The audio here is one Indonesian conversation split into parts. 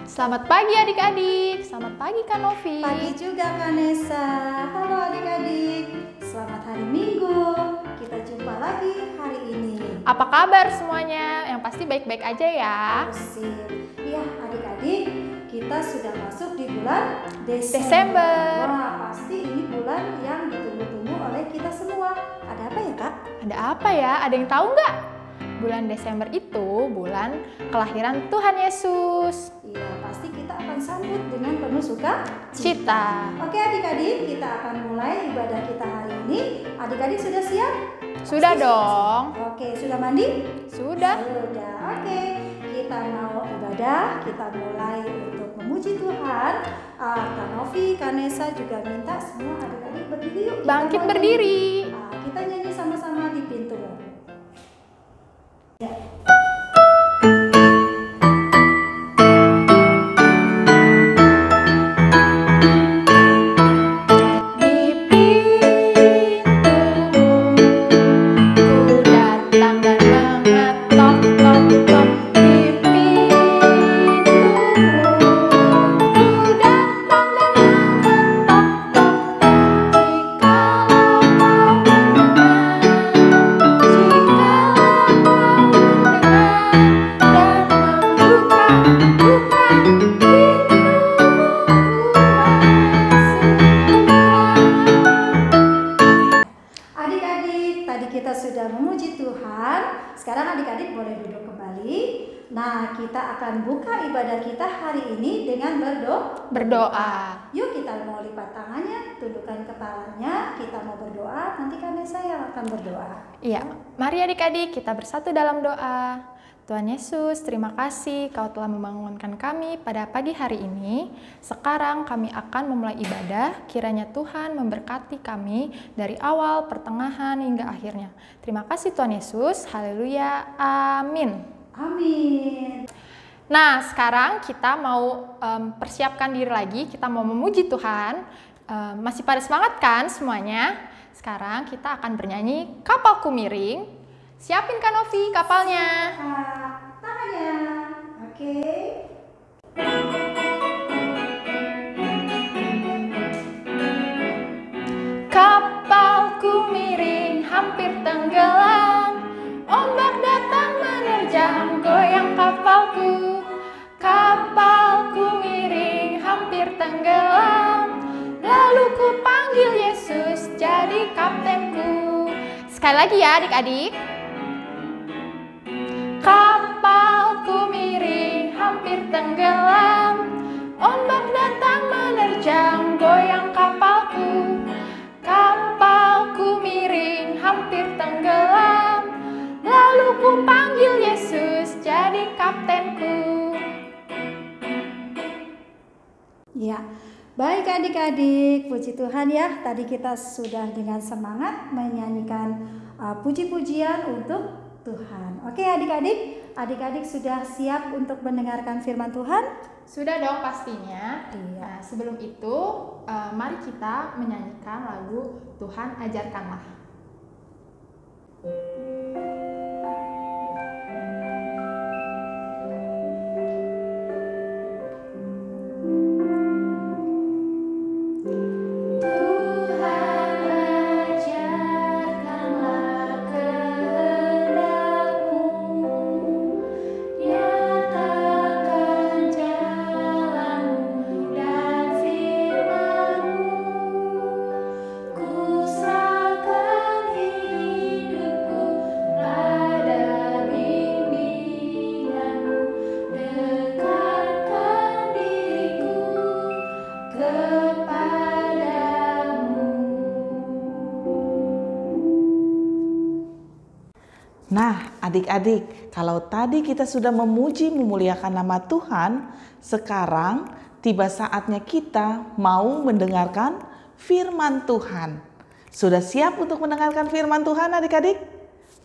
Selamat pagi adik-adik, selamat pagi Kak Novi. Pagi juga Kak Nesa. Halo adik-adik, selamat hari Minggu. Kita jumpa lagi hari ini. Apa kabar semuanya? Yang pasti baik-baik aja ya. Sip. Iya adik-adik, kita sudah masuk di bulan Desember. Wah, pasti ini bulan yang ditunggu-tunggu oleh kita semua. Ada apa ya Kak? Ada apa ya? Ada yang tahu nggak? Bulan Desember itu bulan kelahiran Tuhan Yesus. Iya, pasti kita akan sambut dengan penuh Cita. Oke adik-adik, kita akan mulai ibadah kita hari ini. Adik-adik sudah siap? Sudah Pasti dong. Oke, sudah mandi? Sudah. Sudah. Oke, kita mau ibadah, kita mulai untuk memuji Tuhan. Kak Novi, Kak Nesa juga minta semua adik-adik berdiri yuk. Kita Bangkit mau berdiri. nyanyi. Kita nyanyi sama-sama di pintu. Ya. Kita sudah memuji Tuhan. Sekarang adik-adik boleh duduk kembali. Nah, kita akan buka ibadah kita hari ini dengan Berdoa. Yuk kita mau lipat tangannya, tundukkan kepalanya, kita mau berdoa. Nanti kami saya akan berdoa. Iya, mari adik-adik kita bersatu dalam doa. Tuhan Yesus, terima kasih Kau telah membangunkan kami pada pagi hari ini. Sekarang kami akan memulai ibadah, kiranya Tuhan memberkati kami dari awal, pertengahan, hingga akhirnya. Terima kasih Tuhan Yesus, haleluya, amin. Amin. Nah, sekarang kita mau persiapkan diri lagi, kita mau memuji Tuhan. Masih pada semangat kan semuanya? Sekarang kita akan bernyanyi Kapalku Miring. Siapin Kak Novi kapalnya. Tangannya. Oke. Kapalku miring hampir tenggelam. Ombak datang menerjang goyang kapalku. Kapalku miring hampir tenggelam. Lalu ku panggil Yesus jadi kaptenku. Sekali lagi ya adik-adik. Kapalku miring hampir tenggelam. Ombak datang menerjang goyang kapalku. Kapalku miring hampir tenggelam. Lalu ku panggil Yesus jadi kaptenku. Ya, baik adik-adik, puji Tuhan ya. Tadi kita sudah dengan semangat menyanyikan puji-pujian untuk Tuhan. Oke adik-adik sudah siap untuk mendengarkan firman Tuhan? Sudah dong pastinya. Iya. Nah, sebelum itu mari kita menyanyikan lagu Tuhan Ajarkanlah. Nah, adik-adik, kalau tadi kita sudah memuji memuliakan nama Tuhan, sekarang tiba saatnya kita mau mendengarkan firman Tuhan. Sudah siap untuk mendengarkan firman Tuhan adik-adik?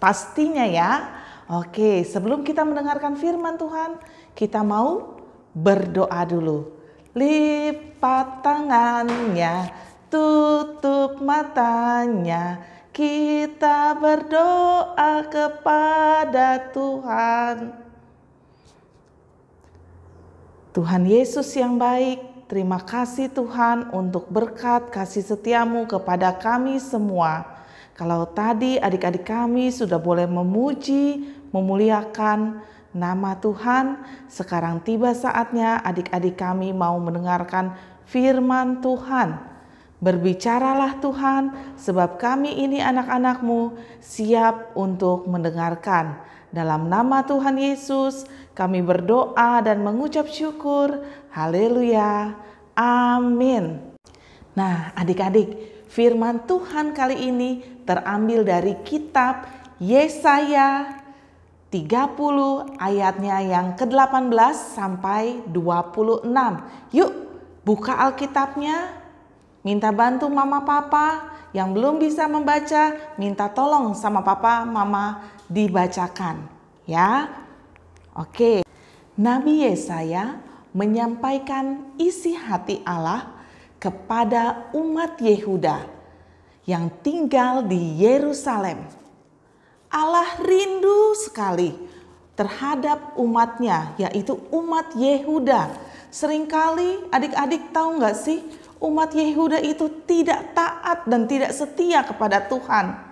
Pastinya ya. Oke, sebelum kita mendengarkan firman Tuhan, kita mau berdoa dulu. Lipat tangannya, tutup matanya. Kita berdoa kepada Tuhan. Tuhan Yesus yang baik, terima kasih Tuhan untuk berkat kasih setiamu kepada kami semua. Kalau tadi adik-adik kami sudah boleh memuji, memuliakan nama Tuhan, sekarang tiba saatnya adik-adik kami mau mendengarkan firman Tuhan. Berbicaralah Tuhan, sebab kami ini anak-anak-Mu siap untuk mendengarkan. Dalam nama Tuhan Yesus, kami berdoa dan mengucap syukur. Haleluya. Amin. Nah, adik-adik, firman Tuhan kali ini terambil dari kitab Yesaya 30 ayatnya yang ke-18 sampai 26. Yuk, buka Alkitabnya. Minta bantu mama papa. Yang belum bisa membaca, minta tolong sama papa mama dibacakan ya. Oke. Nabi Yesaya menyampaikan isi hati Allah kepada umat Yehuda yang tinggal di Yerusalem. Allah rindu sekali terhadap umatnya, yaitu umat Yehuda. Seringkali adik-adik tahu nggak sih, umat Yehuda itu tidak taat dan tidak setia kepada Tuhan.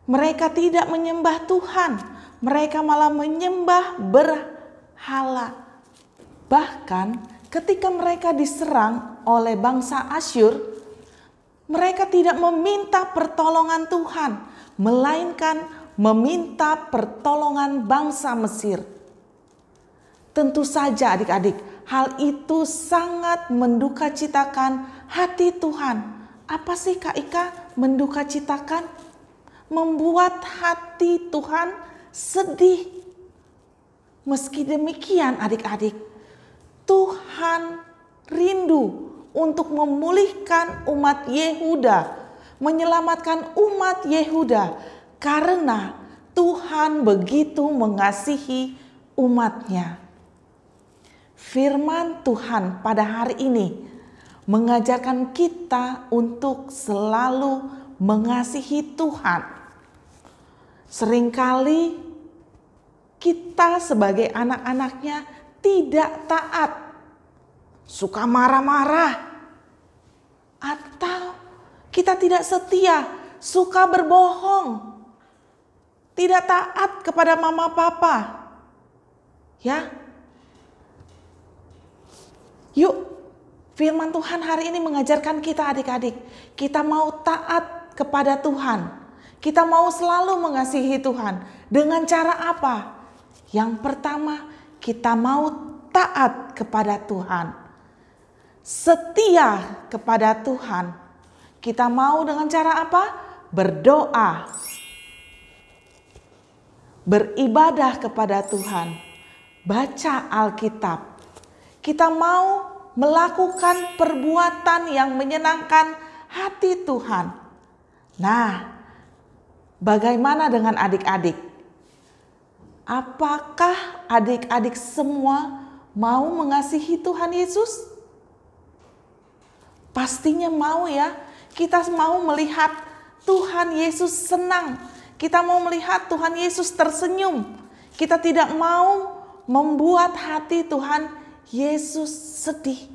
Mereka tidak menyembah Tuhan, mereka malah menyembah berhala. Bahkan ketika mereka diserang oleh bangsa Asyur, mereka tidak meminta pertolongan Tuhan, melainkan meminta pertolongan bangsa Mesir. Tentu saja adik-adik, hal itu sangat mendukacitakan hati Tuhan. Apa sih Kak Ika mendukacitakan? Membuat hati Tuhan sedih. Meski demikian adik-adik, Tuhan rindu untuk memulihkan umat Yehuda, menyelamatkan umat Yehuda, karena Tuhan begitu mengasihi umatnya. Firman Tuhan pada hari ini mengajarkan kita untuk selalu mengasihi Tuhan. Seringkali kita sebagai anak-anaknya tidak taat, suka marah-marah, atau kita tidak setia, suka berbohong, tidak taat kepada mama papa. Ya, yuk, firman Tuhan hari ini mengajarkan kita adik-adik, kita mau taat kepada Tuhan. Kita mau selalu mengasihi Tuhan. Dengan cara apa? Yang pertama, kita mau taat kepada Tuhan. Setia kepada Tuhan. Kita mau dengan cara apa? Berdoa. Beribadah kepada Tuhan. Baca Alkitab. Kita mau melakukan perbuatan yang menyenangkan hati Tuhan. Nah, bagaimana dengan adik-adik? Apakah adik-adik semua mau mengasihi Tuhan Yesus? Pastinya mau ya. Kita mau melihat Tuhan Yesus senang. Kita mau melihat Tuhan Yesus tersenyum. Kita tidak mau membuat hati Tuhan Yesus sedih.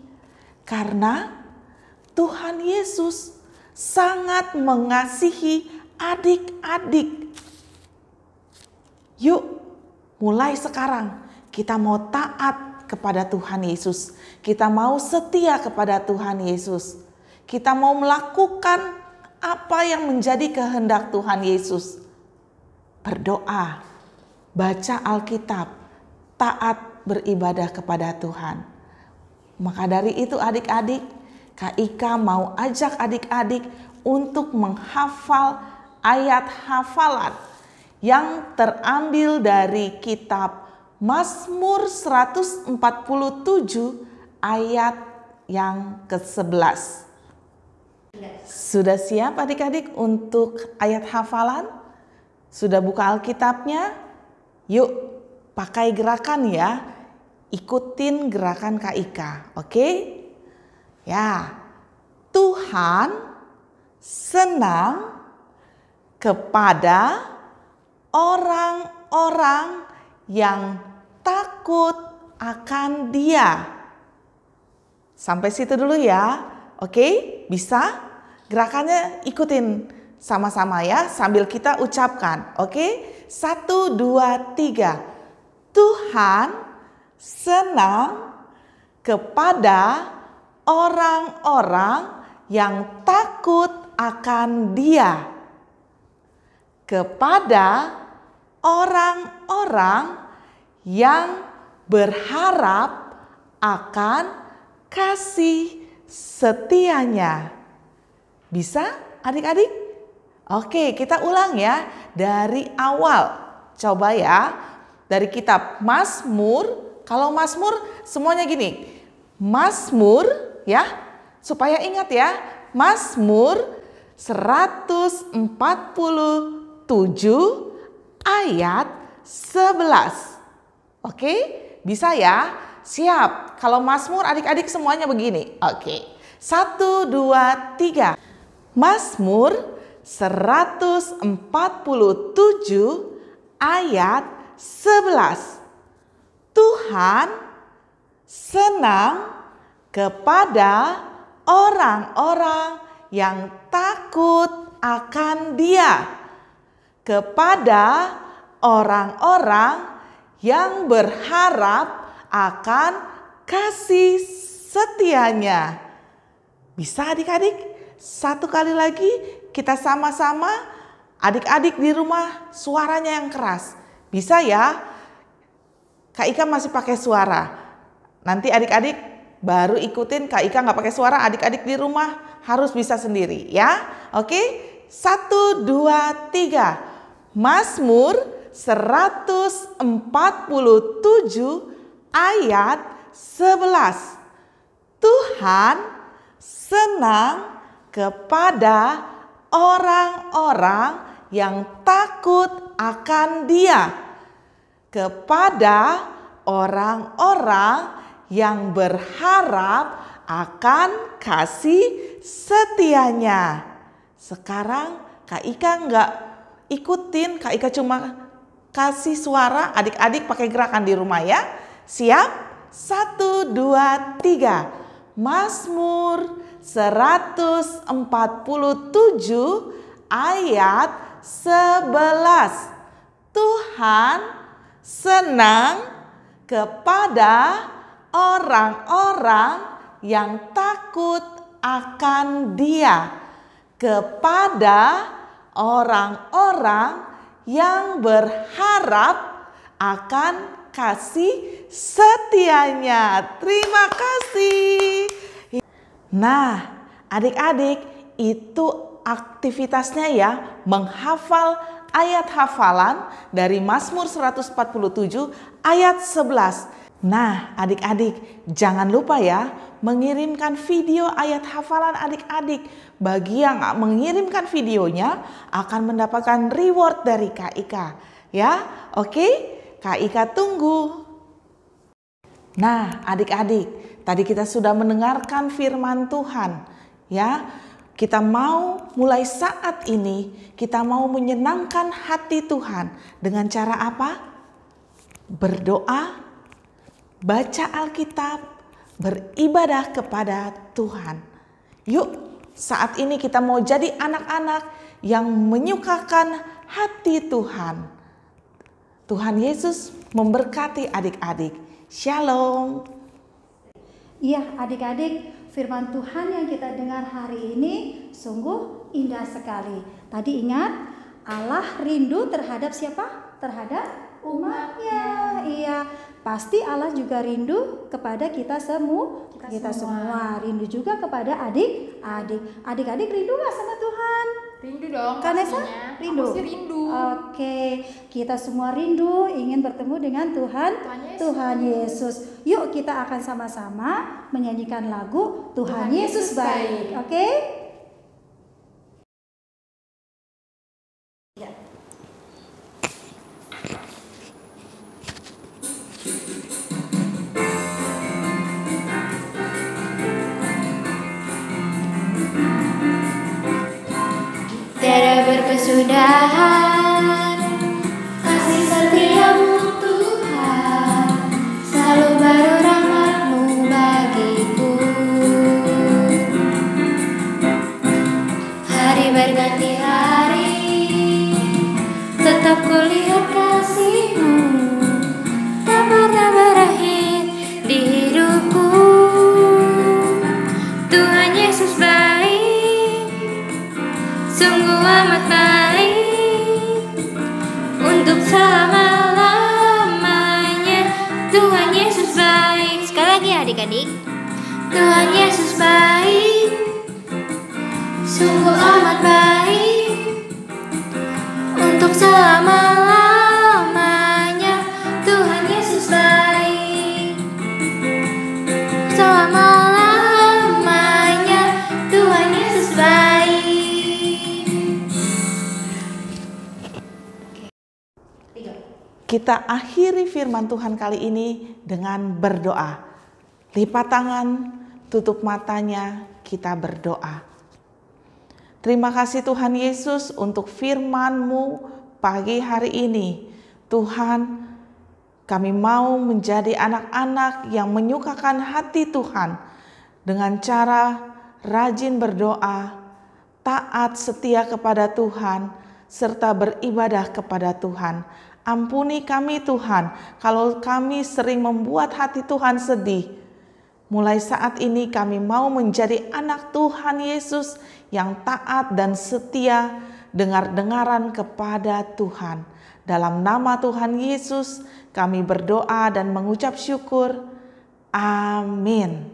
Karena Tuhan Yesus sangat mengasihi adik-adik. Yuk, mulai sekarang kita mau taat kepada Tuhan Yesus. Kita mau setia kepada Tuhan Yesus. Kita mau melakukan apa yang menjadi kehendak Tuhan Yesus. Berdoa, baca Alkitab, taat beribadah kepada Tuhan. Maka dari itu adik-adik, Kak Ika mau ajak adik-adik untuk menghafal ayat hafalan yang terambil dari kitab Mazmur 147 ayat yang ke-11. Sudah siap adik-adik untuk ayat hafalan? Sudah buka Alkitabnya? Yuk pakai gerakan ya. Ikutin gerakan Kak Ika, oke? Ya, Tuhan senang kepada orang-orang yang takut akan Dia. Sampai situ dulu ya. Oke, bisa? Gerakannya ikutin sama-sama ya sambil kita ucapkan. Oke, 1, 2, 3. Tuhan senang kepada orang-orang yang takut akan Dia. Kepada orang-orang yang berharap akan kasih setianya. Bisa adik-adik? Oke, kita ulang ya dari awal. Coba ya, dari kitab Mazmur. Kalau Mazmur semuanya gini. Mazmur ya, supaya ingat ya. Mazmur 147 ayat 11. Oke, bisa ya? Siap. Kalau Mazmur adik-adik semuanya begini. Oke. 1, 2, 3. Mazmur 147 ayat 11. Tuhan senang kepada orang-orang yang takut akan Dia. Kepada orang-orang yang berharap akan kasih setianya. Bisa adik-adik? Satu kali lagi kita sama-sama. Adik-adik di rumah suaranya yang keras. Bisa ya? Kak Ika masih pakai suara. Nanti adik-adik baru ikutin Kak Ika nggak pakai suara. Adik-adik di rumah harus bisa sendiri ya. Oke? 1, 2, 3. Mazmur 147 ayat 11. Tuhan senang kepada orang-orang yang takut akan Dia. Kepada orang-orang yang berharap akan kasih setianya. Sekarang Kak Ika nggak ikutin, Kak Ika cuma kasih suara, adik-adik pakai gerakan di rumah ya. Siap? 1, 2, 3. Mazmur 147 ayat 11. Tuhan senang kepada orang-orang yang takut akan Dia. Kepada orang-orang yang berharap akan kasih setianya. Terima kasih. Nah, adik-adik, itu aktivitasnya ya, menghafal ayat hafalan dari Mazmur 147 ayat 11. Nah, adik-adik, jangan lupa ya mengirimkan video ayat hafalan adik-adik. Bagi yang mengirimkan videonya akan mendapatkan reward dari Kak Ika. Ya, oke? Kak Ika tunggu. Nah, adik-adik, tadi kita sudah mendengarkan firman Tuhan. Ya, kita mau mulai saat ini, kita mau menyenangkan hati Tuhan. Dengan cara apa? Berdoa, baca Alkitab, beribadah kepada Tuhan. Yuk, saat ini kita mau jadi anak-anak yang menyukakan hati Tuhan. Tuhan Yesus memberkati adik-adik. Shalom. Iya adik-adik, firman Tuhan yang kita dengar hari ini sungguh indah sekali. Tadi ingat, Allah rindu terhadap siapa? Terhadap umatnya. Iya, pasti Allah juga rindu kepada kita semua. Kita semua rindu juga kepada adik-adik. Adik-adik rindu gak sama Tuhan? Rindu dong. Kanesa? Rindu? Aku sih rindu. Oke, kita semua rindu ingin bertemu dengan Tuhan Yesus. Yuk kita akan sama-sama menyanyikan lagu Tuhan Yesus baik. Oke? Tiada berkesudahan, kasih setiamu Tuhan selalu baik. adik-adik. Tuhan Yesus baik, sungguh amat baik, untuk selama-lamanya. Tuhan Yesus baik, selama-lamanya. Tuhan Yesus baik. Kita akhiri firman Tuhan kali ini dengan berdoa. Lipat tangan, tutup matanya, kita berdoa. Terima kasih Tuhan Yesus untuk firman-Mu pagi hari ini. Tuhan, kami mau menjadi anak-anak yang menyukakan hati Tuhan dengan cara rajin berdoa, taat setia kepada Tuhan, serta beribadah kepada Tuhan. Ampuni kami Tuhan, kalau kami sering membuat hati Tuhan sedih. Mulai saat ini kami mau menjadi anak Tuhan Yesus yang taat dan setia dengar-dengaran kepada Tuhan. Dalam nama Tuhan Yesus kami berdoa dan mengucap syukur. Amin.